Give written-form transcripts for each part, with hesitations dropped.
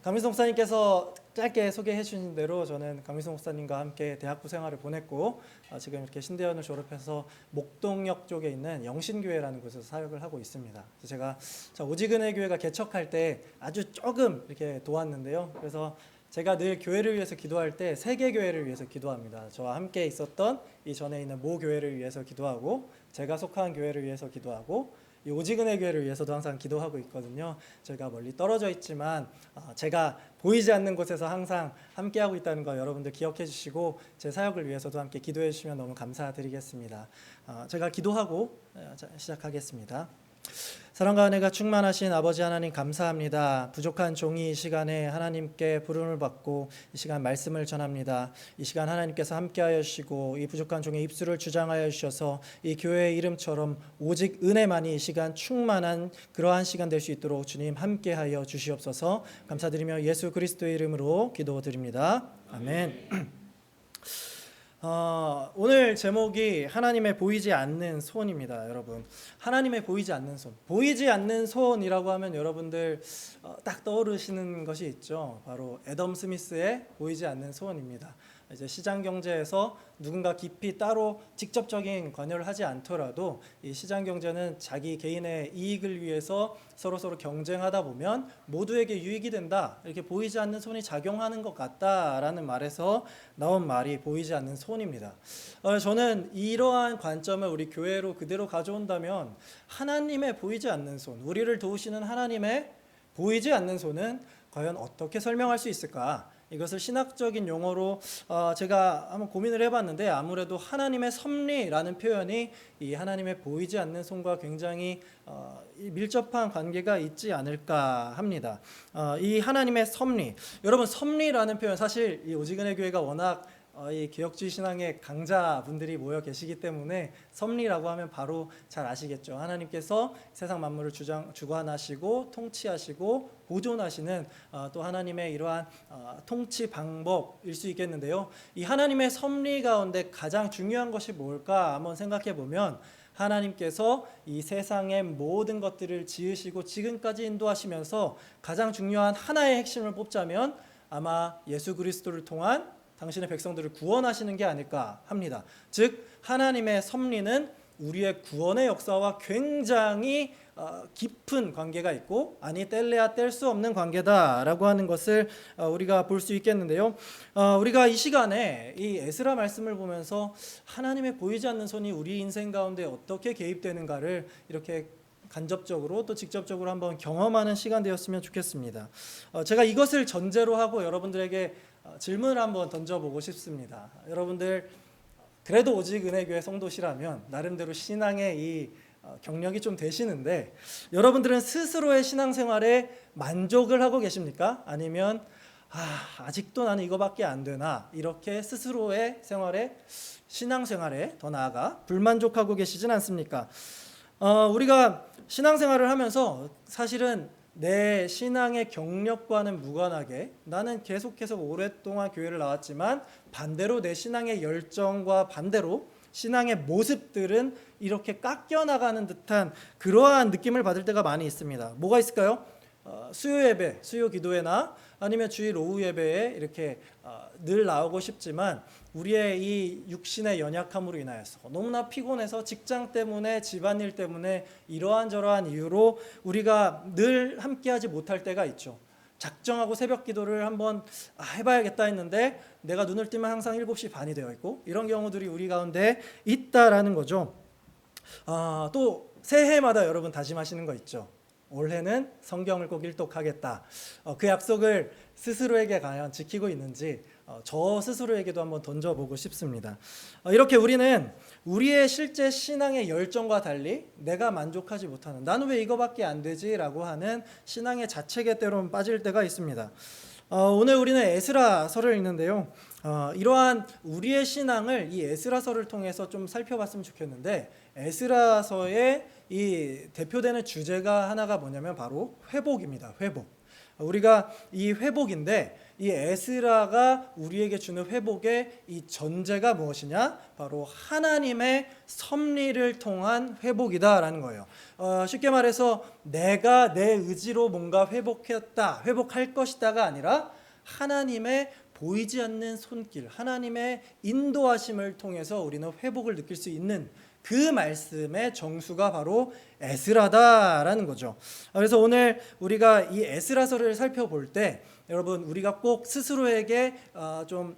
강민수 목사님께서 짧게 소개해 주신 대로 저는 강민수 목사님과 함께 대학부 생활을 보냈고 지금 이렇게 신대원을 졸업해서 목동역 쪽에 있는 영신교회라는 곳에서 사역을 하고 있습니다. 그래서 제가 오직은혜 교회가 개척할 때 아주 조금 이렇게 도왔는데요. 그래서 제가 늘 교회를 위해서 기도할 때 세계 교회를 위해서 기도합니다. 저와 함께 있었던 이 전에 있는 모 교회를 위해서 기도하고 제가 속한 교회를 위해서 기도하고 이 오직은혜 교회를 위해서도 항상 기도하고 있거든요. 저희가 멀리 떨어져 있지만 제가 보이지 않는 곳에서 항상 함께하고 있다는 거 여러분들 기억해 주시고 제 사역을 위해서도 함께 기도해 주시면 너무 감사드리겠습니다. 제가 기도하고 시작하겠습니다. 사랑과 은혜가 충만하신 아버지 하나님 감사합니다. 부족한 종이 이 시간에 하나님께 부름을 받고 이 시간 말씀을 전합니다. 이 시간 하나님께서 함께하여 주시고 이 부족한 종의 입술을 주장하여 주셔서 이 교회의 이름처럼 오직 은혜만이 이 시간 충만한 그러한 시간 될 수 있도록 주님 함께하여 주시옵소서. 감사드리며 예수 그리스도의 이름으로 기도드립니다. 아멘. 오늘 제목이 하나님의 보이지 않는 손입니다. 여러분, 하나님의 보이지 않는 손, 보이지 않는 손이라고 하면 여러분들 딱 떠오르시는 것이 있죠. 바로 애덤 스미스의 보이지 않는 손입니다. 이제 시장 경제에서 누군가 깊이 따로 직접적인 관여를 하지 않더라도 이 시장 경제는 자기 개인의 이익을 위해서 서로 경쟁하다 보면 모두에게 유익이 된다. 이렇게 보이지 않는 손이 작용하는 것 같다라는 말에서 나온 말이 보이지 않는 손입니다. 저는 이러한 관점을 우리 교회로 그대로 가져온다면 하나님의 보이지 않는 손, 우리를 도우시는 하나님의 보이지 않는 손은 과연 어떻게 설명할 수 있을까? 이것을 신학적인 용어로 제가 한번 고민을 해봤는데 아무래도 하나님의 섭리라는 표현이 이 하나님의 보이지 않는 손과 굉장히 밀접한 관계가 있지 않을까 합니다. 이 하나님의 섭리, 여러분 섭리라는 표현 사실 이 오직은혜 교회가 워낙 이 개혁주의 신앙의 강자분들이 모여 계시기 때문에 섭리라고 하면 바로 잘 아시겠죠. 하나님께서 세상 만물을 주관하시고 통치하시고 보존하시는 또 하나님의 이러한 통치 방법일 수 있겠는데요. 이 하나님의 섭리 가운데 가장 중요한 것이 뭘까 한번 생각해 보면 하나님께서 이 세상의 모든 것들을 지으시고 지금까지 인도하시면서 가장 중요한 하나의 핵심을 뽑자면 아마 예수 그리스도를 통한 당신의 백성들을 구원하시는 게 아닐까 합니다. 즉 하나님의 섭리는 우리의 구원의 역사와 굉장히 깊은 관계가 있고 아니 뗄래야 뗄 수 없는 관계다라고 하는 것을 우리가 볼 수 있겠는데요. 우리가 이 시간에 이 에스라 말씀을 보면서 하나님의 보이지 않는 손이 우리 인생 가운데 어떻게 개입되는가를 이렇게 간접적으로 또 직접적으로 한번 경험하는 시간 되었으면 좋겠습니다. 제가 이것을 전제로 하고 여러분들에게 질문을 한번 던져보고 싶습니다. 여러분들 그래도 오직 은혜교회 성도시라면 나름대로 신앙의 이 경력이 좀 되시는데 여러분들은 스스로의 신앙생활에 만족을 하고 계십니까? 아니면 아직도 나는 이거밖에 안 되나 이렇게 스스로의 생활에 신앙생활에 더 나아가 불만족하고 계시진 않습니까? 우리가 신앙생활을 하면서 사실은 내 신앙의 경력과는 무관하게 나는 계속해서 오랫동안 교회를 나왔지만 반대로 내 신앙의 열정과 반대로 신앙의 모습들은 이렇게 깎여나가는 듯한 그러한 느낌을 받을 때가 많이 있습니다. 뭐가 있을까요? 수요 예배, 수요 기도회나 아니면 주일 오후 예배에 이렇게 늘 나오고 싶지만 우리의 이 육신의 연약함으로 인하여서 너무나 피곤해서 직장 때문에 집안일 때문에 이러한 저러한 이유로 우리가 늘 함께하지 못할 때가 있죠. 작정하고 새벽 기도를 한번 해봐야겠다 했는데 내가 눈을 뜨면 항상 7시 반이 되어 있고 이런 경우들이 우리 가운데 있다라는 거죠. 또 새해마다 여러분 다짐하시는 거 있죠. 올해는 성경을 꼭 일독하겠다. 그 약속을 스스로에게 과연 지키고 있는지 저 스스로에게도 한번 던져보고 싶습니다. 이렇게 우리는 우리의 실제 신앙의 열정과 달리 내가 만족하지 못하는 나는 왜 이거밖에 안 되지? 라고 하는 신앙의 자책에 때로는 빠질 때가 있습니다. 오늘 우리는 에스라서를 읽는데요. 이러한 우리의 신앙을 이 에스라서를 통해서 좀 살펴봤으면 좋겠는데 에스라서의 이 대표되는 주제가 하나가 뭐냐면 바로 회복입니다. 회복. 우리가 이 회복인데 이 에스라가 우리에게 주는 회복의 이 전제가 무엇이냐? 바로 하나님의 섭리를 통한 회복이다라는 거예요. 쉽게 말해서 내가 내 의지로 뭔가 회복했다, 회복할 것이다가 아니라 하나님의 보이지 않는 손길, 하나님의 인도하심을 통해서 우리는 회복을 느낄 수 있는 그 말씀의 정수가 바로 에스라다라는 거죠. 그래서 오늘 우리가 이 에스라서를 살펴볼 때 여러분 우리가 꼭 스스로에게 좀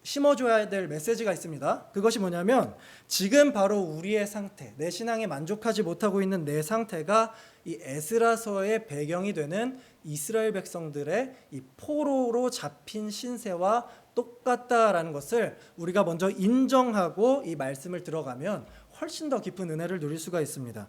심어줘야 될 메시지가 있습니다. 그것이 뭐냐면 지금 바로 우리의 상태, 내 신앙에 만족하지 못하고 있는 내 상태가 이 에스라서의 배경이 되는 이스라엘 백성들의 이 포로로 잡힌 신세와 똑같다라는 것을 우리가 먼저 인정하고 이 말씀을 들어가면 훨씬 더 깊은 은혜를 누릴 수가 있습니다.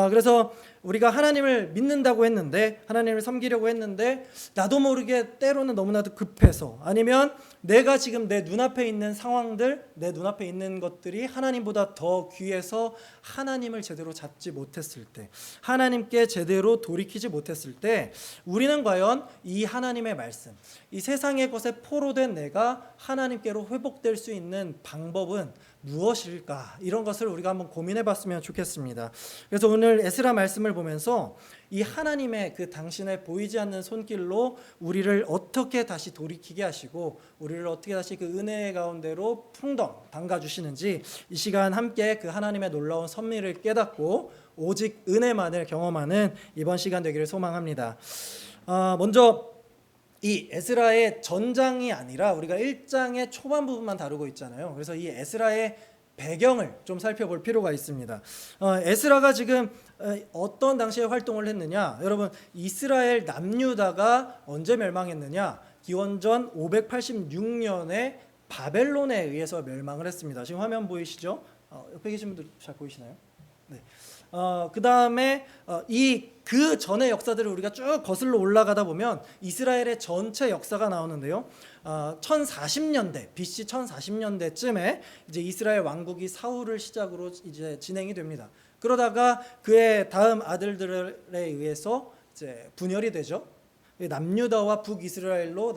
그래서 우리가 하나님을 믿는다고 했는데, 하나님을 섬기려고 했는데 나도 모르게 때로는 너무나도 급해서, 아니면 내가 지금 내 눈앞에 있는 상황들, 내 눈앞에 있는 것들이 하나님보다 더 귀해서 하나님을 제대로 잡지 못했을 때, 하나님께 제대로 돌이키지 못했을 때 우리는 과연 이 하나님의 말씀, 이 세상의 것에 포로된 내가 하나님께로 회복될 수 있는 방법은 무엇일까? 이런 것을 우리가 한번 고민해 봤으면 좋겠습니다. 그래서 오늘 에스라 말씀을 보면서 이 하나님의 그 당신의 보이지 않는 손길로 우리를 어떻게 다시 돌이키게 하시고 우리를 어떻게 다시 그 은혜 가운데로 풍덩 담가 주시는지 이 시간 함께 그 하나님의 놀라운 섭리를 깨닫고 오직 은혜만을 경험하는 이번 시간 되기를 소망합니다. 먼저 이 에스라의 전장이 아니라 우리가 1장의 초반 부분만 다루고 있잖아요. 그래서 이 에스라의 배경을 좀 살펴볼 필요가 있습니다. 에스라가 지금 어떤 당시에 활동을 했느냐? 여러분, 이스라엘 남유다가 언제 멸망했느냐? 기원전 586년에 바벨론에 의해서 멸망을 했습니다. 지금 화면 보이시죠? 옆에 계신 분들 잘 보이시나요? 네. 그 다음에 그 전의 역사들을 우리가 쭉 거슬러 올라가다 보면 이스라엘의 전체 역사가 나오는데요. 1040년대 BC 1040년대쯤에 이제 이스라엘 왕국이 사울을 시작으로 이제 진행이 됩니다. 그러다가 그의 다음 아들들에 의해서 이제 분열이 되죠. 남유다와 북이스라엘로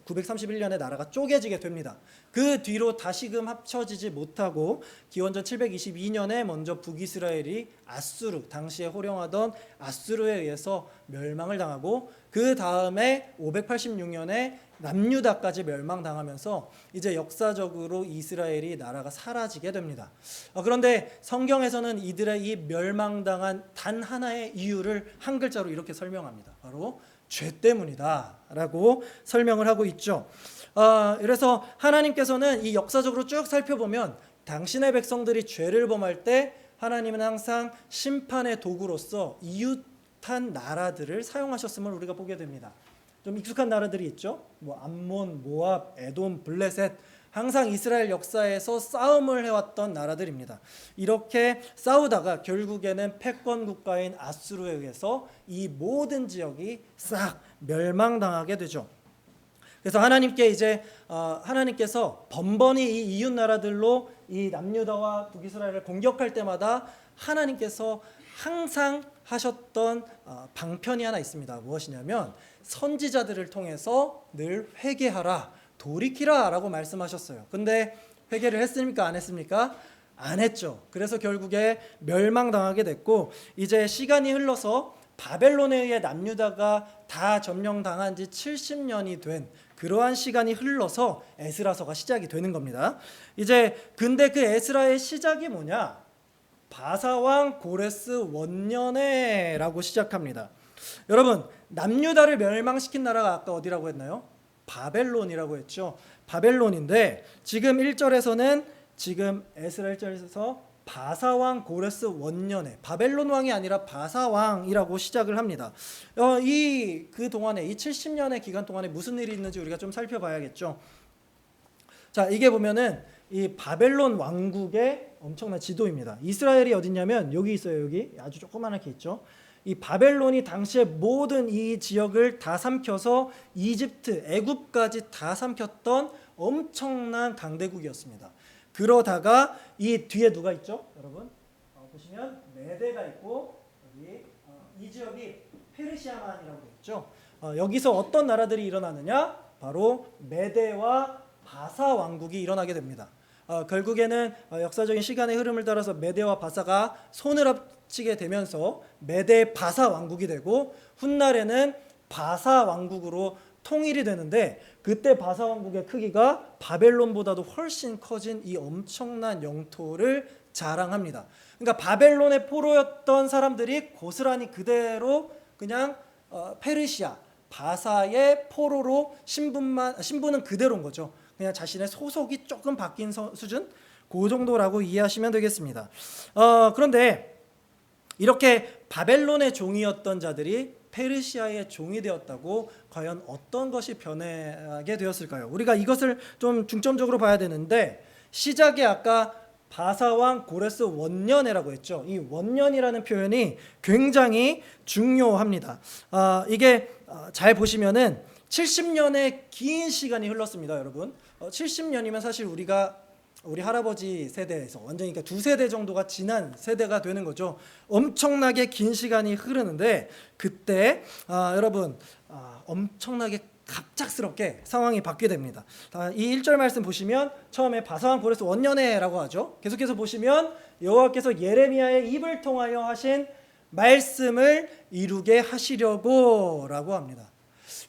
931년에 나라가 쪼개지게 됩니다. 그 뒤로 다시금 합쳐지지 못하고 기원전 722년에 먼저 북이스라엘이 아수르, 당시에 호령하던 아수르에 의해서 멸망을 당하고 그 다음에 586년에 남유다까지 멸망당하면서 이제 역사적으로 이스라엘이 나라가 사라지게 됩니다. 그런데 성경에서는 이들의 이 멸망당한 단 하나의 이유를 한 글자로 이렇게 설명합니다. 바로 죄 때문이다 라고 설명을 하고 있죠. 그래서 하나님께서는 이 역사적으로 쭉 살펴보면 당신의 백성들이 죄를 범할 때 하나님은 항상 심판의 도구로서 이웃한 나라들을 사용하셨음을 우리가 보게 됩니다. 좀 익숙한 나라들이 있죠. 암몬, 모압, 에돔, 블레셋, 항상 이스라엘 역사에서 싸움을 해왔던 나라들입니다. 이렇게 싸우다가 결국에는 패권 국가인 아수르에 의해서 이 모든 지역이 싹 멸망당하게 되죠. 그래서 하나님께서 번번이 이 이웃 나라들로 이 남유다와 북이스라엘을 공격할 때마다 하나님께서 항상 하셨던 방편이 하나 있습니다. 무엇이냐면 선지자들을 통해서 늘 회개하라, 돌이키라 라고 말씀하셨어요. 근데 회개를 했습니까? 안 했습니까? 안 했죠. 그래서 결국에 멸망당하게 됐고 이제 시간이 흘러서 바벨론에 의해 남유다가 다 점령당한 지 70년이 된 그러한 시간이 흘러서 에스라서가 시작이 되는 겁니다. 근데 그 에스라의 시작이 뭐냐? 바사왕 고레스 원년에라고 시작합니다. 여러분, 남유다를 멸망시킨 나라가 아까 어디라고 했나요? 바벨론이라고 했죠. 바벨론인데 지금 1절에서는 지금 에스라 1절에서 바사왕 고레스 원년에, 바벨론 왕이 아니라 바사왕이라고 시작을 합니다. 그 동안에 이 70년의 기간 동안에 무슨 일이 있는지 우리가 좀 살펴봐야겠죠. 자, 이게 보면은 이 바벨론 왕국의 엄청난 지도입니다. 이스라엘이 어디냐면 여기 있어요. 여기 아주 조그맣게 있죠. 이 바벨론이 당시에 모든 이 지역을 다 삼켜서 이집트, 애굽까지 다 삼켰던 엄청난 강대국이었습니다. 그러다가 이 뒤에 누가 있죠? 여러분 보시면 메대가 있고 여기 이 지역이 페르시아만이라고 있죠. 여기서 어떤 나라들이 일어나느냐? 바로 메대와 바사 왕국이 일어나게 됩니다. 결국에는 역사적인 시간의 흐름을 따라서 메대와 바사가 손을 합치게 되면서 메대 바사 왕국이 되고 훗날에는 바사 왕국으로 통일이 되는데, 그때 바사 왕국의 크기가 바벨론보다도 훨씬 커진 이 엄청난 영토를 자랑합니다. 그러니까 바벨론의 포로였던 사람들이 고스란히 그대로 그냥 페르시아 바사의 포로로 신분은 그대로인 거죠. 그냥 자신의 소속이 조금 바뀐 수준, 그 정도라고 이해하시면 되겠습니다. 그런데 이렇게 바벨론의 종이었던 자들이 페르시아의 종이 되었다고 과연 어떤 것이 변하게 되었을까요? 우리가 이것을 좀 중점적으로 봐야 되는데, 시작에 아까 바사왕 고레스 원년해라고 했죠. 이 원년이라는 표현이 굉장히 중요합니다. 이게 잘 보시면은 70년의 긴 시간이 흘렀습니다, 여러분. 70년이면 사실 우리 할아버지 세대에서 완전히, 그러니까 2세대 정도가 지난 세대가 되는 거죠. 엄청나게 긴 시간이 흐르는데, 그때 여러분 엄청나게 갑작스럽게 상황이 바뀌게 됩니다. 이 1절 말씀 보시면 처음에 바사왕 고레스 원년해라고 하죠. 계속해서 보시면 여호와께서 예레미야의 입을 통하여 하신 말씀을 이루게 하시려고 라고 합니다.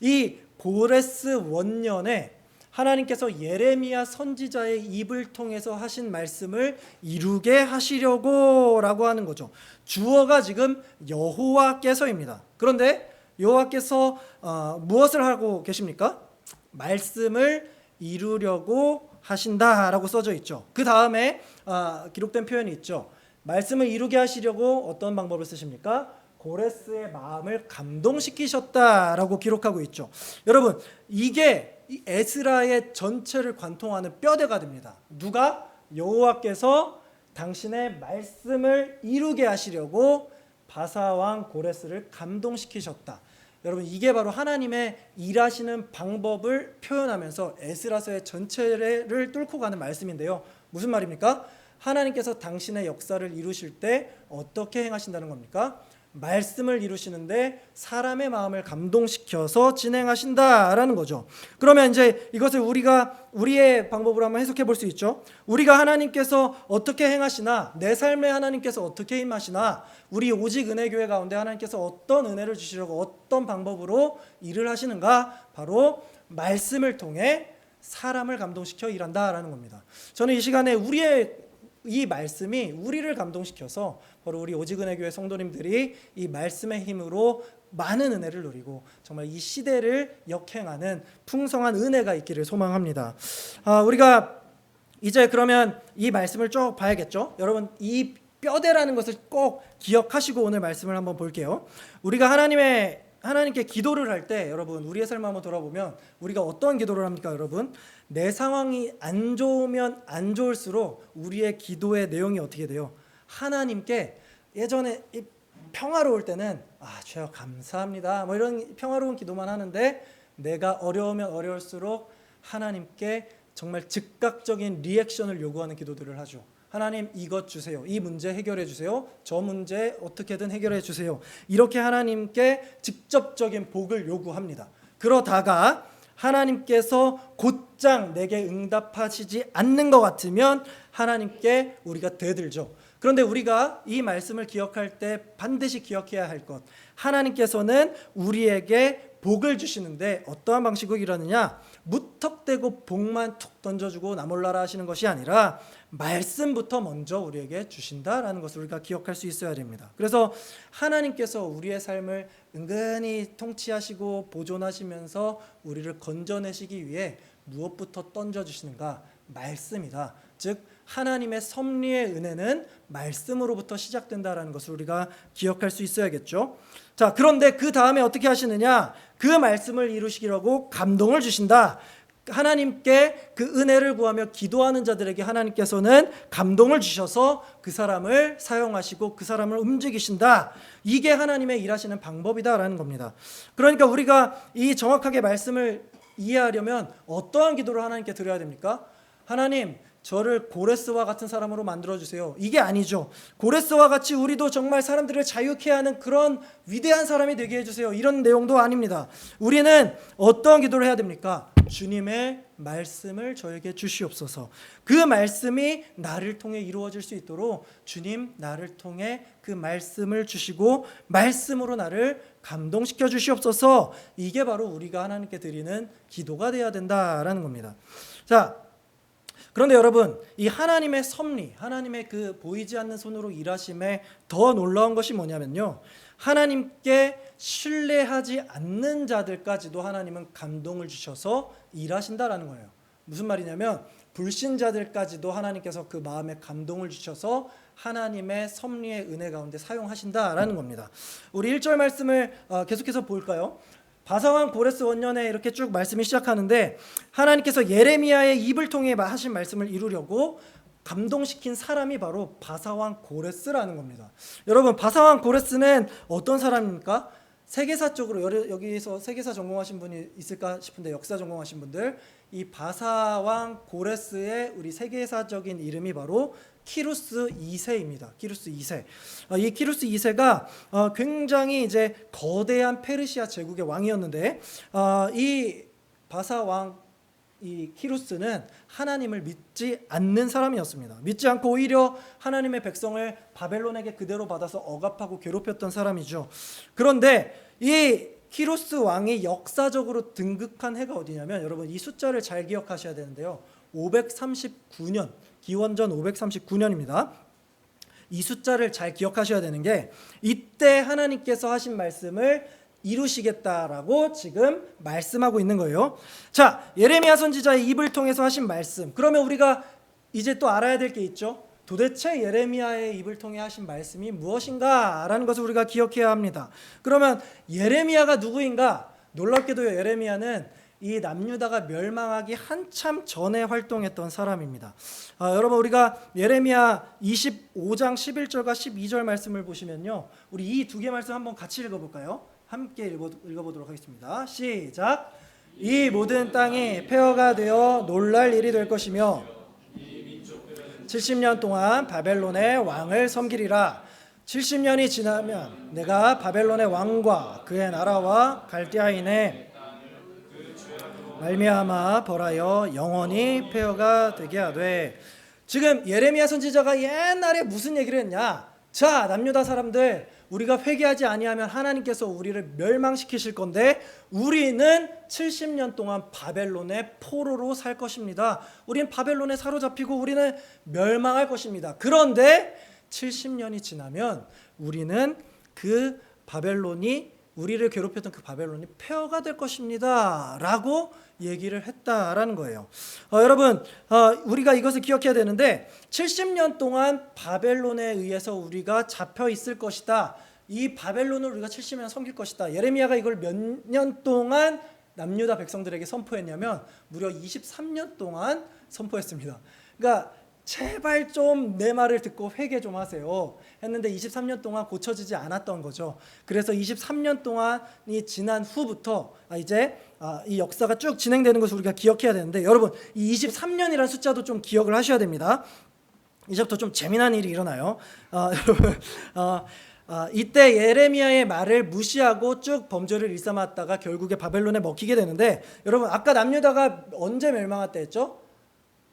이 고레스 원년에 하나님께서 예레미야 선지자의 입을 통해서 하신 말씀을 이루게 하시려고 라고 하는 거죠. 주어가 지금 여호와께서입니다. 그런데 여호와께서 무엇을 하고 계십니까? 말씀을 이루려고 하신다라고 써져 있죠. 그 다음에 기록된 표현이 있죠. 말씀을 이루게 하시려고 어떤 방법을 쓰십니까? 고레스의 마음을 감동시키셨다라고 기록하고 있죠. 여러분, 이게 이 에스라의 전체를 관통하는 뼈대가 됩니다. 누가? 여호와께서 당신의 말씀을 이루게 하시려고 바사왕 고레스를 감동시키셨다. 여러분, 이게 바로 하나님의 일하시는 방법을 표현하면서 에스라서의 전체를 뚫고 가는 말씀인데요. 무슨 말입니까? 하나님께서 당신의 역사를 이루실 때 어떻게 행하신다는 겁니까? 말씀을 이루시는데 사람의 마음을 감동시켜서 진행하신다라는 거죠. 그러면 이제 이것을 우리의 방법으로 한번 해석해 볼 수 있죠. 우리가 하나님께서 어떻게 행하시나, 내 삶에 하나님께서 어떻게 임하시나, 우리 오직 은혜교회 가운데 하나님께서 어떤 은혜를 주시려고 어떤 방법으로 일을 하시는가, 바로 말씀을 통해 사람을 감동시켜 일한다라는 겁니다. 저는 이 시간에 이 말씀이 우리를 감동시켜서 바로 우리 오직은혜교회 성도님들이 이 말씀의 힘으로 많은 은혜를 누리고 정말 이 시대를 역행하는 풍성한 은혜가 있기를 소망합니다. 우리가 이제 그러면 이 말씀을 쭉 봐야겠죠. 여러분, 이 뼈대라는 것을 꼭 기억하시고 오늘 말씀을 한번 볼게요. 우리가 하나님께 기도를 할 때, 여러분, 우리의 삶을 한번 돌아보면 우리가 어떤 기도를 합니까, 여러분? 내 상황이 안 좋으면 안 좋을수록 우리의 기도의 내용이 어떻게 돼요? 하나님께, 예전에 평화로울 때는 주여 감사합니다, 뭐 이런 평화로운 기도만 하는데, 내가 어려우면 어려울수록 하나님께 정말 즉각적인 리액션을 요구하는 기도들을 하죠. 하나님, 이것 주세요. 이 문제 해결해 주세요. 저 문제 어떻게든 해결해 주세요. 이렇게 하나님께 직접적인 복을 요구합니다. 그러다가 하나님께서 곧장 내게 응답하시지 않는 것 같으면 하나님께 우리가 대들죠. 그런데 우리가 이 말씀을 기억할 때 반드시 기억해야 할 것, 하나님께서는 우리에게 복을 주시는데 어떠한 방식으로 일하느냐? 무턱대고 복만 툭 던져주고 나 몰라라 하시는 것이 아니라 말씀부터 먼저 우리에게 주신다라는 것을 우리가 기억할 수 있어야 됩니다. 그래서 하나님께서 우리의 삶을 은근히 통치하시고 보존하시면서 우리를 건져내시기 위해 무엇부터 던져주시는가? 말씀이다. 즉 하나님의 섭리의 은혜는 말씀으로부터 시작된다라는 것을 우리가 기억할 수 있어야겠죠. 자, 그런데 그 다음에 어떻게 하시느냐? 그 말씀을 이루시기라고 감동을 주신다. 하나님께 그 은혜를 구하며 기도하는 자들에게 하나님께서는 감동을 주셔서 그 사람을 사용하시고 그 사람을 움직이신다. 이게 하나님의 일하시는 방법이다라는 겁니다. 그러니까 우리가 이 정확하게 말씀을 이해하려면 어떠한 기도를 하나님께 드려야 됩니까? 하나님, 저를 고레스와 같은 사람으로 만들어주세요. 이게 아니죠. 고레스와 같이 우리도 정말 사람들을 자유케 하는 그런 위대한 사람이 되게 해주세요. 이런 내용도 아닙니다. 우리는 어떤 기도를 해야 됩니까? 주님의 말씀을 저에게 주시옵소서. 그 말씀이 나를 통해 이루어질 수 있도록 주님 나를 통해 그 말씀을 주시고 말씀으로 나를 감동시켜 주시옵소서. 이게 바로 우리가 하나님께 드리는 기도가 되어야 된다라는 겁니다. 자, 그런데 여러분, 이 하나님의 섭리, 하나님의 그 보이지 않는 손으로 일하심에 더 놀라운 것이 뭐냐면요, 하나님께 신뢰하지 않는 자들까지도 하나님은 감동을 주셔서 일하신다라는 거예요. 무슨 말이냐면 불신자들까지도 하나님께서 그 마음에 감동을 주셔서 하나님의 섭리의 은혜 가운데 사용하신다라는 겁니다. 우리 1절 말씀을 계속해서 볼까요? 바사왕 고레스 원년에 이렇게 쭉 말씀이 시작하는데, 하나님께서 예레미야의 입을 통해 하신 말씀을 이루려고 감동시킨 사람이 바로 바사왕 고레스라는 겁니다. 여러분, 바사왕 고레스는 어떤 사람입니까? 세계사 쪽으로, 여기서 세계사 전공하신 분이 있을까 싶은데, 역사 전공하신 분들, 이 바사왕 고레스의 우리 세계사적인 이름이 바로 키루스 2세입니다. 키루스 2세. 이 키루스 2세가 굉장히 이제 거대한 페르시아 제국의 왕이었는데, 이 바사 왕 이 키루스는 하나님을 믿지 않는 사람이었습니다. 믿지 않고 오히려 하나님의 백성을 바벨론에게 그대로 받아서 억압하고 괴롭혔던 사람이죠. 그런데 이 키루스 왕이 역사적으로 등극한 해가 어디냐면, 여러분 이 숫자를 잘 기억하셔야 되는데요, 539년, 기원전 539년입니다. 이 숫자를 잘 기억하셔야 되는 게, 이때 하나님께서 하신 말씀을 이루시겠다라고 지금 말씀하고 있는 거예요. 자, 예레미야 선지자의 입을 통해서 하신 말씀, 그러면 우리가 이제 또 알아야 될 게 있죠. 도대체 예레미야의 입을 통해 하신 말씀이 무엇인가라는 것을 우리가 기억해야 합니다. 그러면 예레미야가 누구인가? 놀랍게도 예레미야는 이 남유다가 멸망하기 한참 전에 활동했던 사람입니다. 여러분, 우리가 예레미야 25장 11절과 12절 말씀을 보시면요, 우리 이 두 개 말씀 한번 같이 읽어볼까요? 함께 읽어보도록 하겠습니다. 시작. 이 모든 땅이 폐허가 되어 놀랄 일이 될 것이며 70년 동안 바벨론의 왕을 섬기리라. 70년이 지나면 내가 바벨론의 왕과 그의 나라와 갈대아인의 말미암아 벌하여 영원히 폐허가 되게 하되. 지금 예레미야 선지자가 옛날에 무슨 얘기를 했냐? 자, 남유다 사람들, 우리가 회개하지 아니하면 하나님께서 우리를 멸망시키실 건데 우리는 70년 동안 바벨론의 포로로 살 것입니다. 우리는 바벨론에 사로잡히고 우리는 멸망할 것입니다. 그런데 70년이 지나면 우리는 그 바벨론이, 우리를 괴롭혔던 그 바벨론이 폐허가 될 것입니다 라고 얘기를 했다라는 거예요. 여러분, 우리가 이것을 기억해야 되는데, 70년 동안 바벨론에 의해서 우리가 잡혀 있을 것이다. 이 바벨론을 우리가 70년 섬길 것이다. 예레미야가 이걸 몇 년 동안 남유다 백성들에게 선포했냐면 무려 23년 동안 선포했습니다. 그러니까 제발 좀 내 말을 듣고 회개 좀 하세요 했는데 23년 동안 고쳐지지 않았던 거죠. 그래서 23년 동안이 지난 후부터 이제 이 역사가 쭉 진행되는 것을 우리가 기억해야 되는데, 여러분 이 23년이라는 숫자도 좀 기억을 하셔야 됩니다. 이제부터 좀 재미난 일이 일어나요. 여러분, 이때 예레미야의 말을 무시하고 쭉 범죄를 일삼았다가 결국에 바벨론에 먹히게 되는데, 여러분 아까 남유다가 언제 멸망했다 했죠?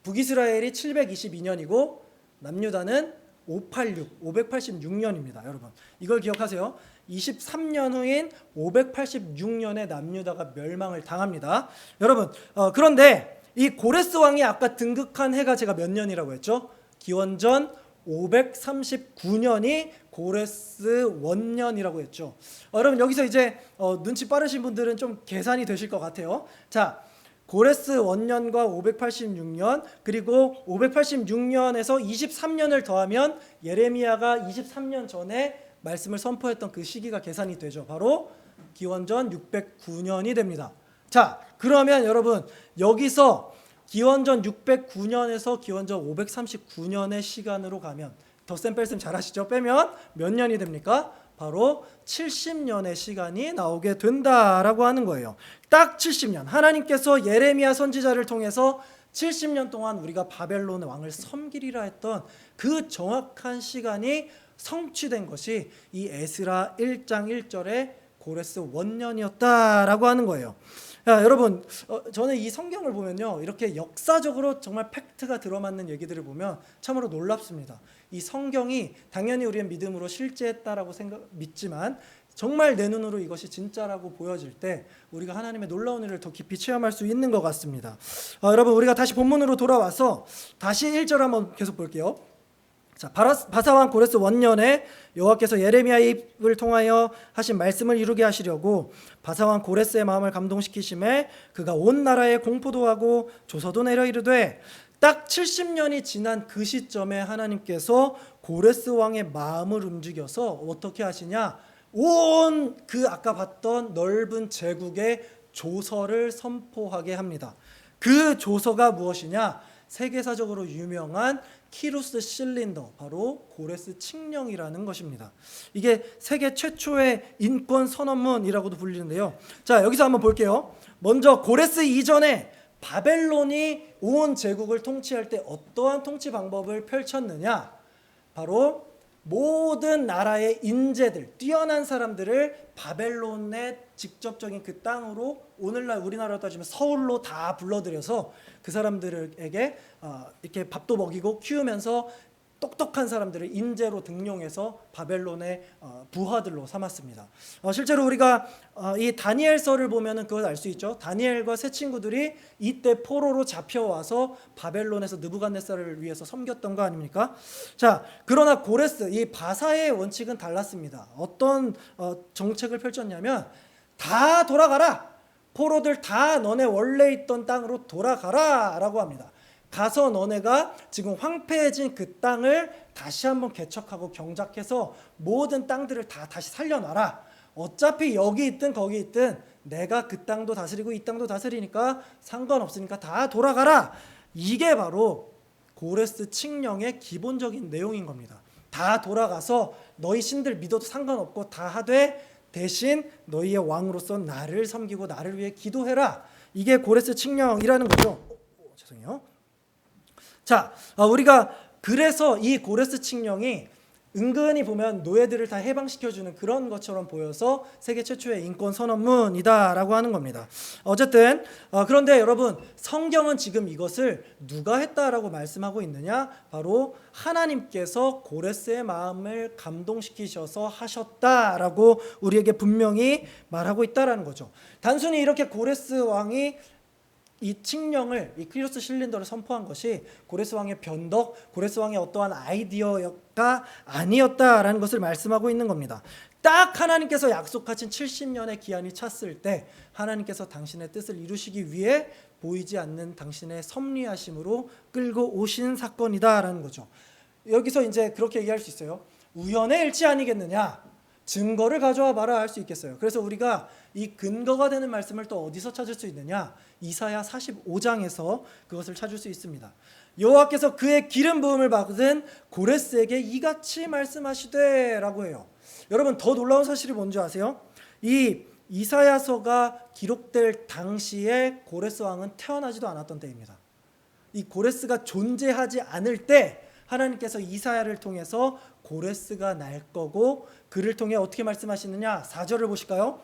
북이스라엘이 722년이고 남유다는 586년입니다. 여러분 이걸 기억하세요. 23년 후인 586년에 남유다가 멸망을 당합니다. 여러분, 그런데 이 고레스 왕이 아까 등극한 해가 제가 몇 년이라고 했죠? 기원전 539년이 고레스 원년이라고 했죠. 여러분 여기서 이제 눈치 빠르신 분들은 좀 계산이 되실 것 같아요. 자, 고레스 원년과 586년, 그리고 586년에서 23년을 더하면 예레미야가 23년 전에 말씀을 선포했던 그 시기가 계산이 되죠. 바로 기원전 609년이 됩니다. 자, 그러면 여러분 여기서 기원전 609년에서 기원전 539년의 시간으로 가면, 덧셈 뺄셈 잘 하시죠? 빼면 몇 년이 됩니까? 바로 70년의 시간이 나오게 된다라고 하는 거예요. 딱 70년. 하나님께서 예레미야 선지자를 통해서 70년 동안 우리가 바벨론 왕을 섬기리라 했던 그 정확한 시간이 성취된 것이 이 에스라 1장 1절의 고레스 원년이었다라고 하는 거예요. 야, 여러분, 저는 이 성경을 보면요, 이렇게 역사적으로 정말 팩트가 들어맞는 얘기들을 보면 참으로 놀랍습니다. 이 성경이 당연히 우리의 믿음으로 실제했다라고 믿지만 정말 내 눈으로 이것이 진짜라고 보여질 때 우리가 하나님의 놀라운 일을 더 깊이 체험할 수 있는 것 같습니다. 여러분, 우리가 다시 본문으로 돌아와서 다시 1절 한번 계속 볼게요. 자, 바사왕 고레스 원년에 여호와께서 예레미야 입을 통하여 하신 말씀을 이루게 하시려고 바사왕 고레스의 마음을 감동시키심에 그가 온 나라에 공포도 하고 조서도 내려 이르되, 딱 70년이 지난 그 시점에 하나님께서 고레스 왕의 마음을 움직여서 어떻게 하시냐, 온 그 아까 봤던 넓은 제국의 조서를 선포하게 합니다. 그 조서가 무엇이냐, 세계사적으로 유명한 키루스 실린더, 바로 고레스 칙령이라는 것입니다. 이게 세계 최초의 인권 선언문이라고도 불리는데요. 자, 여기서 한번 볼게요. 먼저 고레스 이전에 바벨론이 온 제국을 통치할 때 어떠한 통치 방법을 펼쳤느냐, 바로 모든 나라의 인재들, 뛰어난 사람들을 바벨론의 직접적인 그 땅으로, 오늘날 우리나라로 따지면 서울로 다 불러들여서 그 사람들에게 이렇게 밥도 먹이고 키우면서 똑똑한 사람들을 인재로 등용해서 바벨론의 부하들로 삼았습니다. 실제로 우리가 이 다니엘서를 보면은 그걸 알 수 있죠. 다니엘과 세 친구들이 이때 포로로 잡혀와서 바벨론에서 느부갓네살을 위해서 섬겼던 거 아닙니까? 자, 그러나 고레스, 이 바사의 원칙은 달랐습니다. 어떤 정책을 펼쳤냐면, 다 돌아가라, 포로들 다 너네 원래 있던 땅으로 돌아가라 라고 합니다. 가서 너네가 지금 황폐해진 그 땅을 다시 한번 개척하고 경작해서 모든 땅들을 다 다시 살려놔라. 어차피 여기 있든 거기 있든 내가 그 땅도 다스리고 이 땅도 다스리니까 상관없으니까 다 돌아가라. 이게 바로 고레스 칙령의 기본적인 내용인 겁니다. 다 돌아가서 너희 신들 믿어도 상관없고 다 하되 대신 너희의 왕으로서 나를 섬기고 나를 위해 기도해라. 이게 고레스 칙령이라는 거죠. 죄송해요. 자, 우리가 그래서 이 고레스 칙령이 은근히 보면 노예들을 다 해방시켜주는 그런 것처럼 보여서 세계 최초의 인권 선언문이다라고 하는 겁니다. 어쨌든 그런데 여러분, 성경은 지금 이것을 누가 했다라고 말씀하고 있느냐? 바로 하나님께서 고레스의 마음을 감동시키셔서 하셨다라고 우리에게 분명히 말하고 있다라는 거죠. 단순히 이렇게 고레스 왕이 이 칙령을, 이 키루스 실린더를 선포한 것이 고레스 왕의 변덕, 고레스 왕의 어떠한 아이디어가 아니었다라는 것을 말씀하고 있는 겁니다. 딱 하나님께서 약속하신 70년의 기한이 찼을 때 하나님께서 당신의 뜻을 이루시기 위해 보이지 않는 당신의 섭리하심으로 끌고 오신 사건이다라는 거죠. 여기서 이제 그렇게 얘기할 수 있어요. 우연의 일치 아니겠느냐? 증거를 가져와 봐라 할 수 있겠어요. 그래서 우리가 이 근거가 되는 말씀을 또 어디서 찾을 수 있느냐? 이사야 45장에서 그것을 찾을 수 있습니다. 여호와께서 그의 기름 부음을 받은 고레스에게 이같이 말씀하시되 라고 해요. 여러분, 더 놀라운 사실이 뭔지 아세요? 이 이사야서가 기록될 당시에 고레스 왕은 태어나지도 않았던 때입니다. 이 고레스가 존재하지 않을 때 하나님께서 이사야를 통해서 고레스가 날 거고 그를 통해 어떻게 말씀하시느냐? 4절을 보실까요?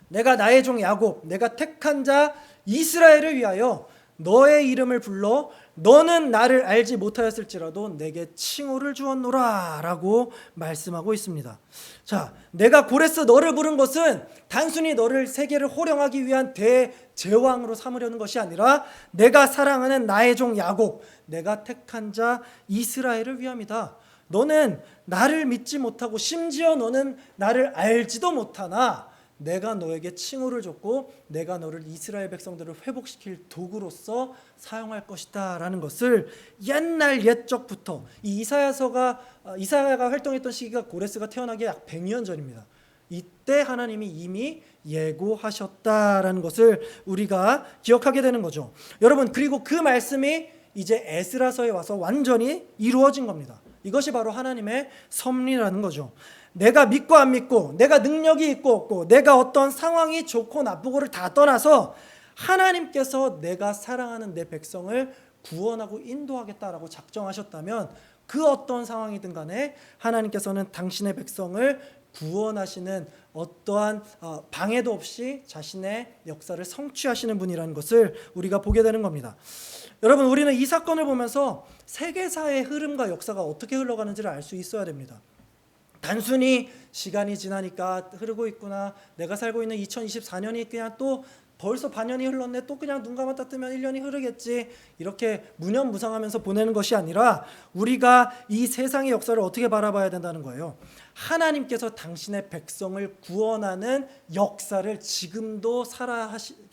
내가 나의 종 야곱, 내가 택한 자 이스라엘을 위하여 너의 이름을 불러 너는 나를 알지 못하였을지라도 내게 칭호를 주었노라 라고 말씀하고 있습니다. 자, 내가 고레스 너를 부른 것은 단순히 너를 세계를 호령하기 위한 대제왕으로 삼으려는 것이 아니라 내가 사랑하는 나의 종 야곱, 내가 택한 자 이스라엘을 위함이다. 너는 나를 믿지 못하고 심지어 너는 나를 알지도 못하나 내가 너에게 칭호를 줬고 내가 너를 이스라엘 백성들을 회복시킬 도구로서 사용할 것이다 라는 것을 옛날 옛적부터 이 이사야가 활동했던 시기가 고레스가 태어나기 약 100년 전입니다. 이때 하나님이 이미 예고하셨다라는 것을 우리가 기억하게 되는 거죠. 여러분, 그리고 그 말씀이 이제 에스라서에 와서 완전히 이루어진 겁니다. 이것이 바로 하나님의 섭리라는 거죠. 내가 믿고 안 믿고, 내가 능력이 있고 없고, 내가 어떤 상황이 좋고 나쁘고를 다 떠나서 하나님께서 내가 사랑하는 내 백성을 구원하고 인도하겠다라고 작정하셨다면 그 어떤 상황이든 간에 하나님께서는 당신의 백성을 구원하시는 어떠한 방해도 없이 자신의 역사를 성취하시는 분이라는 것을 우리가 보게 되는 겁니다. 여러분, 우리는 이 사건을 보면서 세계사의 흐름과 역사가 어떻게 흘러가는지를 알 수 있어야 됩니다. 단순히 시간이 지나니까 흐르고 있구나, 내가 살고 있는 2024년이 그냥 또 벌써 반년이 흘렀네, 또 그냥 눈 감았다 뜨면 1년이 흐르겠지, 이렇게 무념무상하면서 보내는 것이 아니라 우리가 이 세상의 역사를 어떻게 바라봐야 된다는 거예요. 하나님께서 당신의 백성을 구원하는 역사를 지금도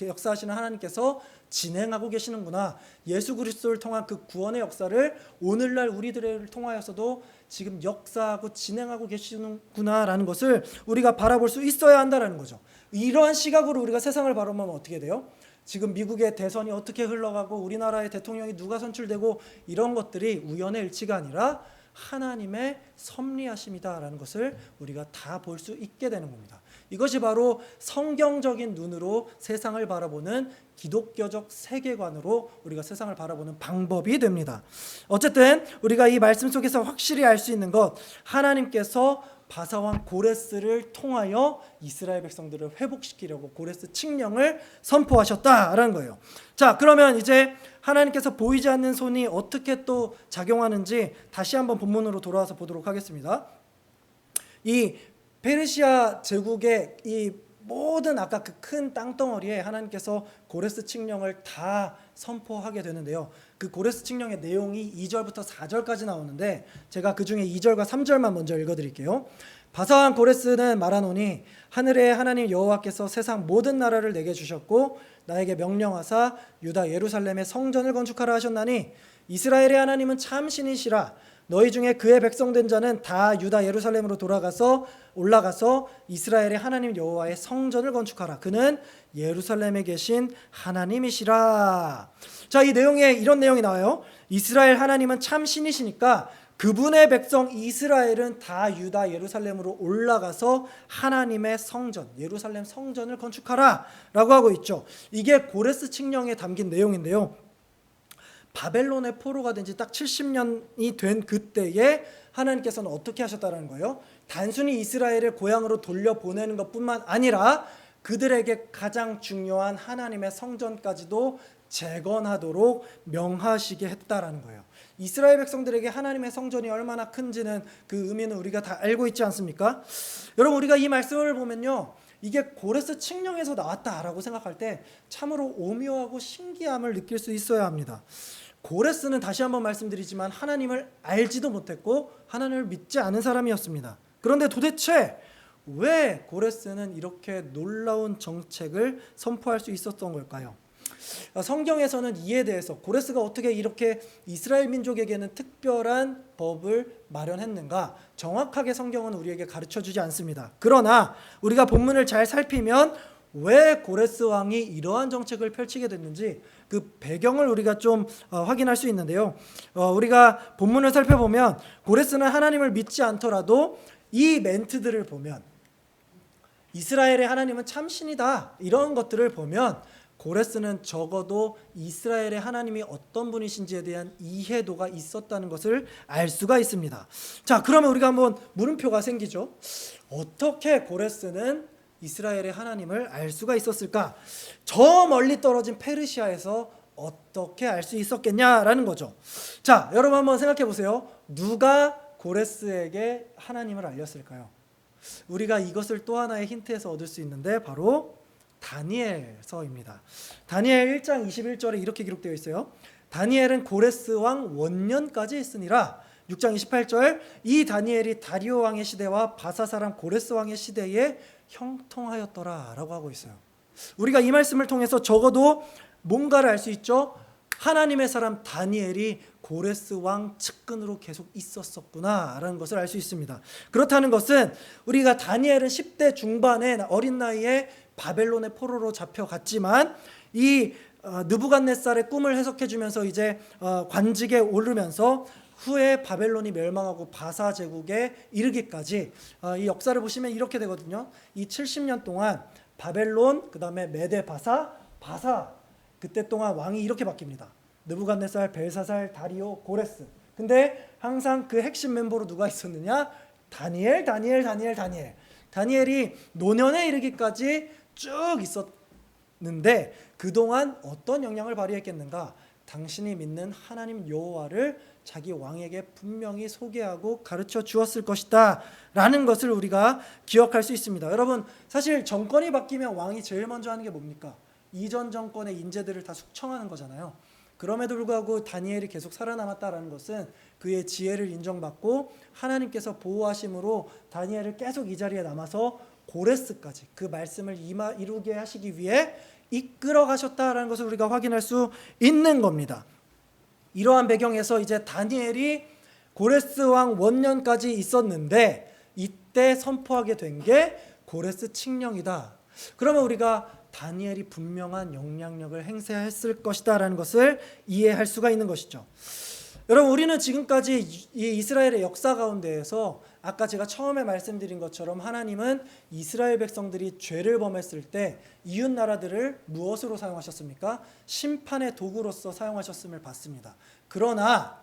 역사하시는 하나님께서 진행하고 계시는구나. 예수 그리스도를 통한 그 구원의 역사를 오늘날 우리들을 통하여서도 지금 역사하고 진행하고 계시는구나라는 것을 우리가 바라볼 수 있어야 한다는 거죠. 이러한 시각으로 우리가 세상을 바라보면 어떻게 돼요? 지금 미국의 대선이 어떻게 흘러가고 우리나라의 대통령이 누가 선출되고 이런 것들이 우연의 일치가 아니라 하나님의 섭리하심이다라는 것을 우리가 다 볼 수 있게 되는 겁니다. 이것이 바로 성경적인 눈으로 세상을 바라보는 기독교적 세계관으로 우리가 세상을 바라보는 방법이 됩니다. 어쨌든 우리가 이 말씀 속에서 확실히 알 수 있는 것, 하나님께서 바사왕 고레스를 통하여 이스라엘 백성들을 회복시키려고 고레스 칙령을 선포하셨다라는 거예요. 자, 그러면 이제 하나님께서 보이지 않는 손이 어떻게 또 작용하는지 다시 한번 본문으로 돌아와서 보도록 하겠습니다. 이 페르시아 제국의 이 모든 아까 그 큰 땅덩어리에 하나님께서 고레스 칙령을 다 선포하게 되는데요. 그 고레스 칙령의 내용이 2절부터 4절까지 나오는데 제가 그 중에 2절과 3절만 먼저 읽어드릴게요. 바사왕 고레스는 말하노니 하늘의 하나님 여호와께서 세상 모든 나라를 내게 주셨고 나에게 명령하사 유다 예루살렘의 성전을 건축하라 하셨나니 이스라엘의 하나님은 참 신이시라. 너희 중에 그의 백성된 자는 다 유다 예루살렘으로 올라가서 이스라엘의 하나님 여호와의 성전을 건축하라. 그는 예루살렘에 계신 하나님이시라. 자, 이 내용에 이런 내용이 나와요. 이스라엘 하나님은 참 신이시니까 그분의 백성 이스라엘은 다 유다 예루살렘으로 올라가서 하나님의 성전, 예루살렘 성전을 건축하라 라고 하고 있죠. 이게 고레스 칙령에 담긴 내용인데요. 바벨론의 포로가 된 지 딱 70년이 된 그때에 하나님께서는 어떻게 하셨다는 거예요? 단순히 이스라엘을 고향으로 돌려보내는 것뿐만 아니라 그들에게 가장 중요한 하나님의 성전까지도 재건하도록 명하시게 했다라는 거예요. 이스라엘 백성들에게 하나님의 성전이 얼마나 큰지는 그 의미는 우리가 다 알고 있지 않습니까? 여러분, 우리가 이 말씀을 보면요, 이게 고레스 칙령에서 나왔다라고 생각할 때 참으로 오묘하고 신기함을 느낄 수 있어야 합니다. 고레스는 다시 한번 말씀드리지만 하나님을 알지도 못했고 하나님을 믿지 않은 사람이었습니다. 그런데 도대체 왜 고레스는 이렇게 놀라운 정책을 선포할 수 있었던 걸까요? 성경에서는 이에 대해서 고레스가 어떻게 이렇게 이스라엘 민족에게는 특별한 법을 마련했는가 정확하게 성경은 우리에게 가르쳐주지 않습니다. 그러나 우리가 본문을 잘 살피면 왜 고레스 왕이 이러한 정책을 펼치게 됐는지 그 배경을 우리가 좀 확인할 수 있는데요. 우리가 본문을 살펴보면 고레스는 하나님을 믿지 않더라도 이 멘트들을 보면 이스라엘의 하나님은 참신이다 이런 것들을 보면 고레스는 적어도 이스라엘의 하나님이 어떤 분이신지에 대한 이해도가 있었다는 것을 알 수가 있습니다. 자, 그러면 우리가 한번 물음표가 생기죠. 어떻게 고레스는 이스라엘의 하나님을 알 수가 있었을까? 저 멀리 떨어진 페르시아에서 어떻게 알 수 있었겠냐라는 거죠. 자, 여러분 한번 생각해 보세요. 누가 고레스에게 하나님을 알렸을까요? 우리가 이것을 또 하나의 힌트에서 얻을 수 있는데 바로 다니엘서입니다. 다니엘 1장 21절에 이렇게 기록되어 있어요. 다니엘은 고레스 왕 원년까지 있으니라. 6장 28절 이 다니엘이 다리오 왕의 시대와 바사 사람 고레스 왕의 시대에 형통하였더라 라고 하고 있어요. 우리가 이 말씀을 통해서 적어도 뭔가를 알 수 있죠. 하나님의 사람 다니엘이 고레스 왕 측근으로 계속 있었었구나 라는 것을 알 수 있습니다. 그렇다는 것은 우리가 다니엘은 10대 중반에 어린 나이에 바벨론의 포로로 잡혀갔지만 이 느부갓네살의 꿈을 해석해 주면서 이제 관직에 오르면서 후에 바벨론이 멸망하고 바사 제국에 이르기까지 이 역사를 보시면 이렇게 되거든요. 이 70년 동안 바벨론, 그 다음에 메데 바사, 바사, 그때 동안 왕이 이렇게 바뀝니다. 느부갓네살, 벨사살, 다리오, 고레스. 근데 항상 그 핵심 멤버로 누가 있었느냐? 다니엘. 다니엘이 노년에 이르기까지 쭉 있었는데 그동안 어떤 영향을 발휘했겠는가? 당신이 믿는 하나님 여호와를 자기 왕에게 분명히 소개하고 가르쳐 주었을 것이다 라는 것을 우리가 기억할 수 있습니다. 여러분, 사실 정권이 바뀌면 왕이 제일 먼저 하는 게 뭡니까? 이전 정권의 인재들을 다 숙청하는 거잖아요. 그럼에도 불구하고 다니엘이 계속 살아남았다라는 것은 그의 지혜를 인정받고 하나님께서 보호하심으로 다니엘을 계속 이 자리에 남아서 고레스까지 그 말씀을 이루게 하시기 위해 이끌어 가셨다라는 것을 우리가 확인할 수 있는 겁니다. 이러한 배경에서 이제 다니엘이 고레스 왕 원년까지 있었는데 이때 선포하게 된 게 고레스 칙령이다. 그러면 우리가 다니엘이 분명한 영향력을 행사했을 것이다 라는 것을 이해할 수가 있는 것이죠. 여러분, 우리는 지금까지 이 이스라엘의 역사 가운데에서 아까 제가 처음에 말씀드린 것처럼 하나님은 이스라엘 백성들이 죄를 범했을 때 이웃 나라들을 무엇으로 사용하셨습니까? 심판의 도구로서 사용하셨음을 봤습니다. 그러나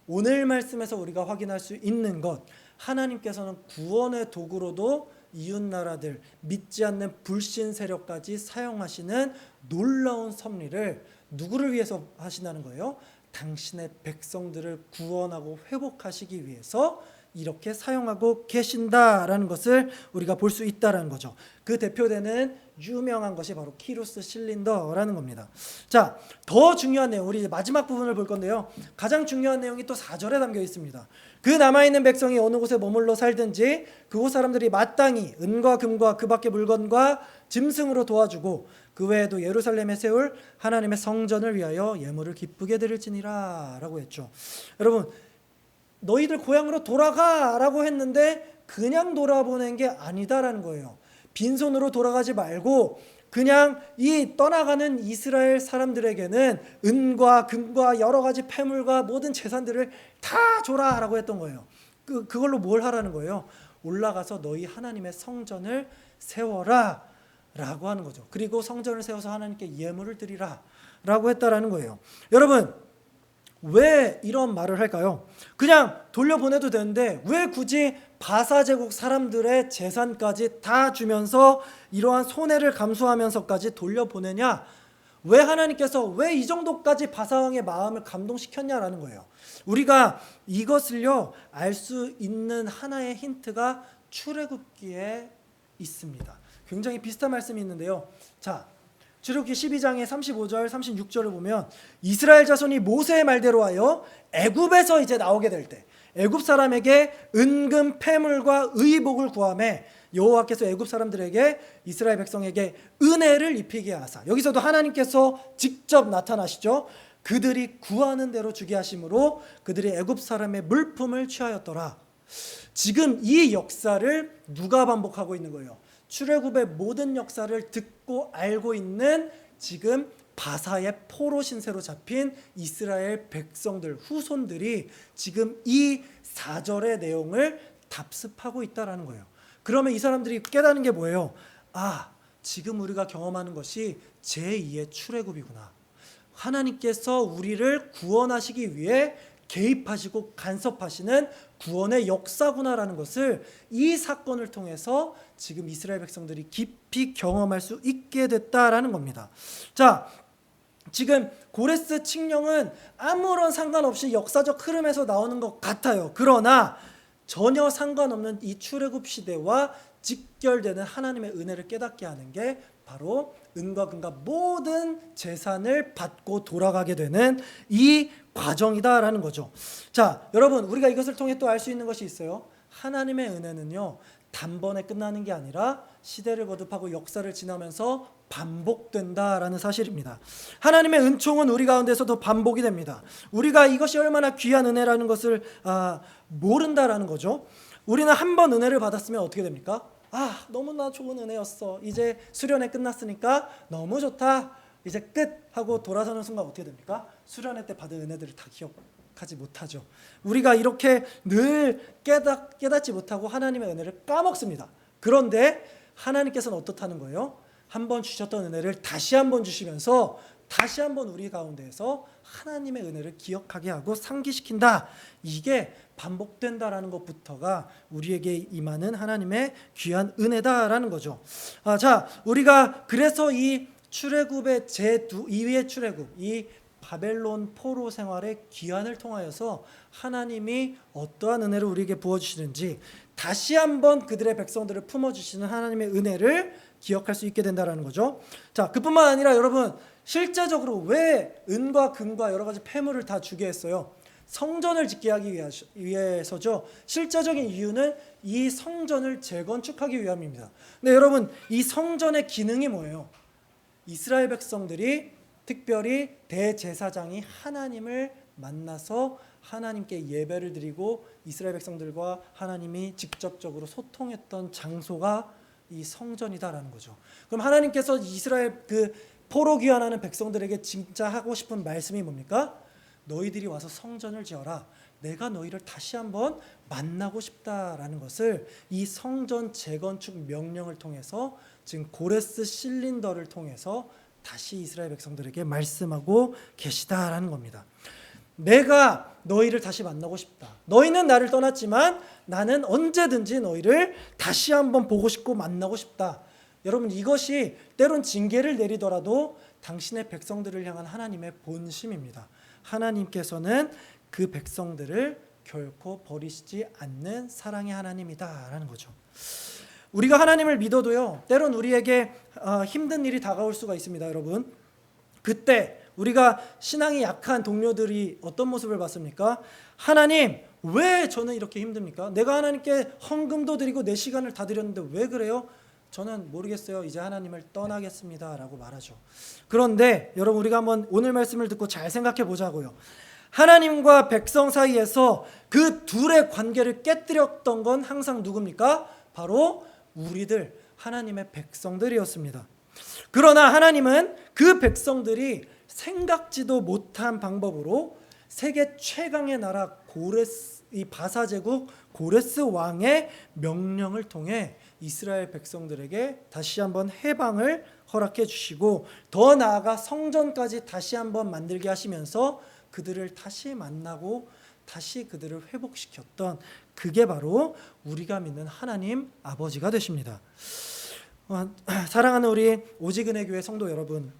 오늘 말씀에서 우리가 확인할 수 있는 것, 하나님께서는 구원의 도구로도 이웃 나라들, 믿지 않는 불신 세력까지 사용하시는 놀라운 섭리를 누구를 위해서 하시나는 거예요? 당신의 백성들을 구원하고 회복하시기 위해서 이렇게 사용하고 계신다라는 것을 우리가 볼 수 있다라는 거죠. 그 대표되는 유명한 것이 바로 키루스 실린더라는 겁니다. 자, 더 중요한 내용, 우리 이제 마지막 부분을 볼 건데요. 가장 중요한 내용이 또 4절에 담겨 있습니다. 그 남아있는 백성이 어느 곳에 머물러 살든지 그곳 사람들이 마땅히 은과 금과 그 밖의 물건과 짐승으로 도와주고 그 외에도 예루살렘에 세울 하나님의 성전을 위하여 예물을 기쁘게 드릴지니라 라고 했죠. 여러분, 너희들 고향으로 돌아가 라고 했는데 그냥 돌아보낸 게 아니다라는 거예요. 빈손으로 돌아가지 말고 그냥 이 떠나가는 이스라엘 사람들에게는 은과 금과 여러 가지 패물과 모든 재산들을 다 줘라 라고 했던 거예요. 그걸로 뭘 하라는 거예요? 올라가서 너희 하나님의 성전을 세워라 라고 하는 거죠. 그리고 성전을 세워서 하나님께 예물을 드리라 라고 했다라는 거예요. 여러분, 왜 이런 말을 할까요? 그냥 돌려보내도 되는데 왜 굳이 바사 제국 사람들의 재산까지 다 주면서 이러한 손해를 감수하면서까지 돌려보내냐? 왜 하나님께서 왜 이 정도까지 바사 왕의 마음을 감동시켰냐라는 거예요. 우리가 이것을요 알 수 있는 하나의 힌트가 출애굽기에 있습니다. 굉장히 비슷한 말씀이 있는데요. 자, 출애굽기 12장의 35절 36절을 보면 이스라엘 자손이 모세의 말대로 하여 애굽에서 이제 나오게 될 때 애굽 사람에게 은금 패물과 의복을 구하매 여호와께서 애굽 사람들에게 이스라엘 백성에게 은혜를 입히게 하사, 여기서도 하나님께서 직접 나타나시죠. 그들이 구하는 대로 주게 하심으로 그들이 애굽 사람의 물품을 취하였더라. 지금 이 역사를 누가 반복하고 있는 거예요? 출애굽의 모든 역사를 듣고 알고 있는 지금 바사의 포로 신세로 잡힌 이스라엘 백성들, 후손들이 지금 이 4절의 내용을 답습하고 있다라는 거예요. 그러면 이 사람들이 깨닫는 게 뭐예요? 아, 지금 우리가 경험하는 것이 제2의 출애굽이구나. 하나님께서 우리를 구원하시기 위해 개입하시고 간섭하시는 구원의 역사구나라는 것을 이 사건을 통해서 지금 이스라엘 백성들이 깊이 경험할 수 있게 됐다라는 겁니다. 자, 지금 고레스 칙령은 아무런 상관없이 역사적 흐름에서 나오는 것 같아요. 그러나 전혀 상관없는 이 출애굽 시대와 직결되는 하나님의 은혜를 깨닫게 하는 게 바로 은과 금과 모든 재산을 받고 돌아가게 되는 이 과정이다라는 거죠. 자, 여러분, 우리가 이것을 통해 또 알 수 있는 것이 있어요. 하나님의 은혜는요 단번에 끝나는 게 아니라 시대를 거듭하고 역사를 지나면서 반복된다라는 사실입니다. 하나님의 은총은 우리 가운데서도 반복이 됩니다. 우리가 이것이 얼마나 귀한 은혜라는 것을 모른다라는 거죠. 우리는 한 번 은혜를 받았으면 어떻게 됩니까? 아, 너무나 좋은 은혜였어. 이제 수련회 끝났으니까 너무 좋다. 이제 끝 하고 돌아서는 순간 어떻게 됩니까? 수련회 때 받은 은혜들을 다 기억하지 못하죠. 우리가 이렇게 늘 깨닫지 못하고 하나님의 은혜를 까먹습니다. 그런데 하나님께서는 어떻다는 거예요? 한번 주셨던 은혜를 다시 한번 주시면서 다시 한번 우리 가운데에서 하나님의 은혜를 기억하게 하고 상기시킨다. 이게 반복된다라는 것부터가 우리에게 임하는 하나님의 귀한 은혜다라는 거죠. 자, 우리가 그래서 이 출애굽의 제2위의 출애굽, 이 바벨론 포로 생활의 기한을 통하여서 하나님이 어떠한 은혜를 우리에게 부어주시는지 다시 한번 그들의 백성들을 품어주시는 하나님의 은혜를 기억할 수 있게 된다는 거죠. 자, 그뿐만 아니라 여러분, 실제적으로 왜 은과 금과 여러 가지 폐물을 다 주게 했어요? 성전을 짓게 하기 위해서죠. 실제적인 이유는 이 성전을 재건축하기 위함입니다. 근데 여러분, 이 성전의 기능이 뭐예요? 이스라엘 백성들이 특별히 대제사장이 하나님을 만나서 하나님께 예배를 드리고 이스라엘 백성들과 하나님이 직접적으로 소통했던 장소가 이 성전이다라는 거죠. 그럼 하나님께서 이스라엘 그 포로 귀환하는 백성들에게 진짜 하고 싶은 말씀이 뭡니까? 너희들이 와서 성전을 지어라. 내가 너희를 다시 한번 만나고 싶다라는 것을 이 성전 재건축 명령을 통해서 지금 고레스 실린더를 통해서 다시 이스라엘 백성들에게 말씀하고 계시다라는 겁니다. 내가 너희를 다시 만나고 싶다. 너희는 나를 떠났지만 나는 언제든지 너희를 다시 한번 보고 싶고 만나고 싶다. 여러분, 이것이 때론 징계를 내리더라도 당신의 백성들을 향한 하나님의 본심입니다. 하나님께서는 그 백성들을 결코 버리시지 않는 사랑의 하나님이다라는 거죠. 우리가 하나님을 믿어도요, 때론 우리에게 힘든 일이 다가올 수가 있습니다, 여러분. 그때 우리가 신앙이 약한 동료들이 어떤 모습을 봤습니까? 하나님, 왜 저는 이렇게 힘듭니까? 내가 하나님께 헌금도 드리고 내 시간을 다 드렸는데 왜 그래요? 저는 모르겠어요. 이제 하나님을 떠나겠습니다 라고 말하죠. 그런데 여러분, 우리가 한번 오늘 말씀을 듣고 잘 생각해 보자고요. 하나님과 백성 사이에서 그 둘의 관계를 깨뜨렸던 건 항상 누굽니까? 바로 우리들, 하나님의 백성들이었습니다. 그러나 하나님은 그 백성들이 생각지도 못한 방법으로 세계 최강의 나라 고레스, 이 바사 제국 고레스 왕의 명령을 통해 이스라엘 백성들에게 다시 한번 해방을 허락해 주시고, 더 나아가 성전까지 다시 한번 만들게 하시면서 그들을 다시 만나고 다시 그들을 회복시켰던, 그게 바로 우리가 믿는 하나님 아버지가 되십니다. 사랑하는 우리 오직은혜교회 성도 여러분,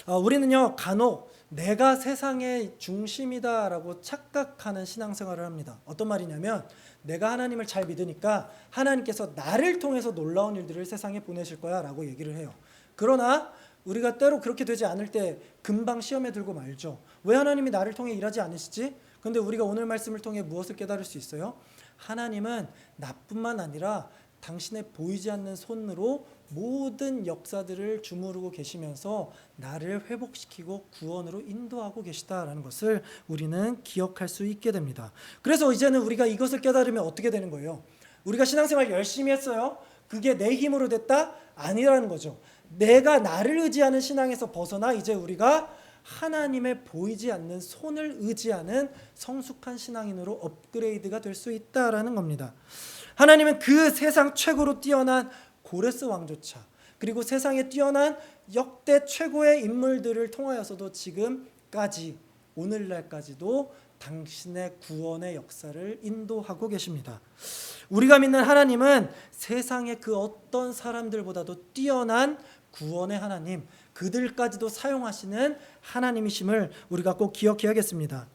우리는요 간혹 내가 세상의 중심이다라고 착각하는 신앙생활을 합니다. 어떤 말이냐면, 내가 하나님을 잘 믿으니까 하나님께서 나를 통해서 놀라운 일들을 세상에 보내실 거야 라고 얘기를 해요. 그러나 우리가 때로 그렇게 되지 않을 때 금방 시험에 들고 말죠. 왜 하나님이 나를 통해 일하지 않으시지? 근데 우리가 오늘 말씀을 통해 무엇을 깨달을 수 있어요? 하나님은 나뿐만 아니라 당신의 보이지 않는 손으로 모든 역사들을 주무르고 계시면서 나를 회복시키고 구원으로 인도하고 계시다라는 것을 우리는 기억할 수 있게 됩니다. 그래서 이제는 우리가 이것을 깨달으면 어떻게 되는 거예요? 우리가 신앙생활 열심히 했어요. 그게 내 힘으로 됐다? 아니라는 거죠. 내가 나를 의지하는 신앙에서 벗어나 이제 우리가 하나님의 보이지 않는 손을 의지하는 성숙한 신앙인으로 업그레이드가 될 수 있다라는 겁니다. 하나님은 그 세상 최고로 뛰어난 고레스 왕조차, 그리고 세상에 뛰어난 역대 최고의 인물들을 통하여서도 지금까지 오늘날까지도 당신의 구원의 역사를 인도하고 계십니다. 우리가 믿는 하나님은 세상의 그 어떤 사람들보다도 뛰어난 구원의 하나님, 그들까지도 사용하시는 하나님이심을 우리가 꼭 기억해야겠습니다.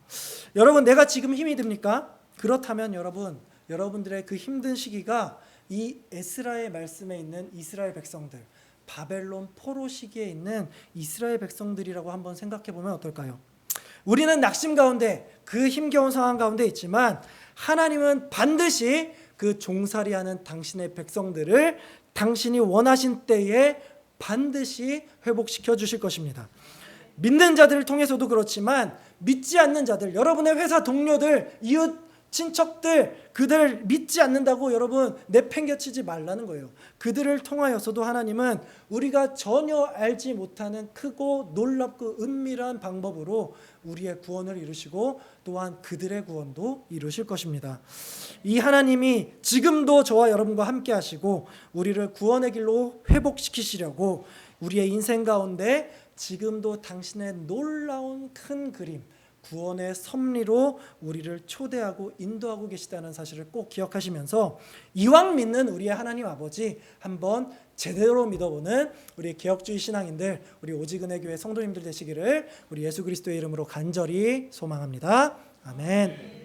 여러분, 내가 지금 힘이 듭니까? 그렇다면 여러분들의 그 힘든 시기가 이 에스라의 말씀에 있는 이스라엘 백성들, 바벨론 포로 시기에 있는 이스라엘 백성들이라고 한번 생각해 보면 어떨까요? 우리는 낙심 가운데, 그 힘겨운 상황 가운데 있지만 하나님은 반드시 그 종살이하는 당신의 백성들을 당신이 원하신 때에 반드시 회복시켜 주실 것입니다. 믿는 자들을 통해서도 그렇지만 믿지 않는 자들, 여러분의 회사 동료들, 이웃 친척들, 그들 믿지 않는다고 여러분 내팽개치지 말라는 거예요. 그들을 통하여서도 하나님은 우리가 전혀 알지 못하는 크고 놀랍고 은밀한 방법으로 우리의 구원을 이루시고 또한 그들의 구원도 이루실 것입니다. 이 하나님이 지금도 저와 여러분과 함께 하시고 우리를 구원의 길로 회복시키시려고 우리의 인생 가운데 지금도 당신의 놀라운 큰 그림, 구원의 섭리로 우리를 초대하고 인도하고 계시다는 사실을 꼭 기억하시면서 이왕 믿는 우리의 하나님 아버지 한번 제대로 믿어보는 우리 개혁주의 신앙인들, 우리 오직은혜교회 성도님들 되시기를 우리 예수 그리스도의 이름으로 간절히 소망합니다. 아멘.